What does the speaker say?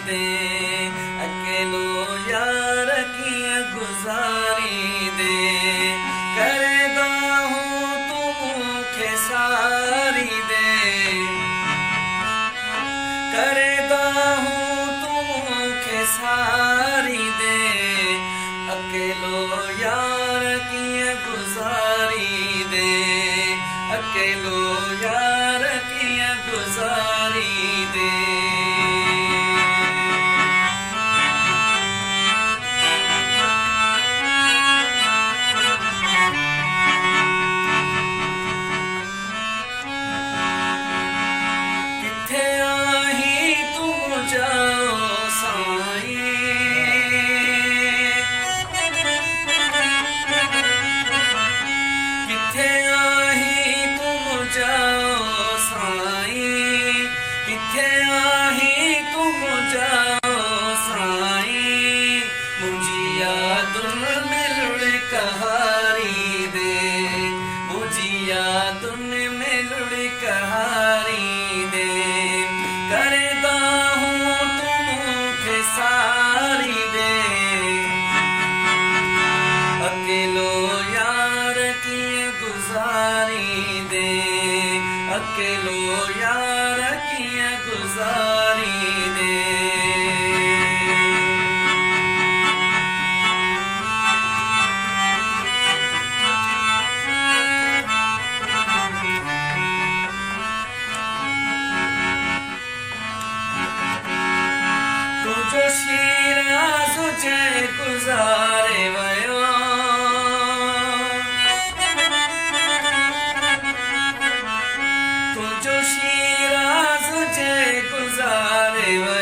दे अकेलो यार कीअं गुज़ारी दे करेदा हूँ तू मूंखे सारी दे करेदा हूँ तू मूंखे सारी दे अकेलो यार कीअं गुज़ारी दे अकेलो यार कीअं गुज़ारी दे किथे आहीं तू जाओ साईं किथे आहीं तू जाओ साईं किथे आहीं तू जाओ साईं मुंहिंजी यादुनि में लुड़ कहारी दे मुंहिंजी यादुनि में लुड़ कहारी दे करेदा हूँ तू मूंखे सारी दे अकेलो यार कीअं गुज़ारी दे अकेलो यार कीअं गुज़ारी दे तुझो शीराज़ हुजे गुज़ारे वियो तुझो शीराज़ हुजे गुज़ारे वियो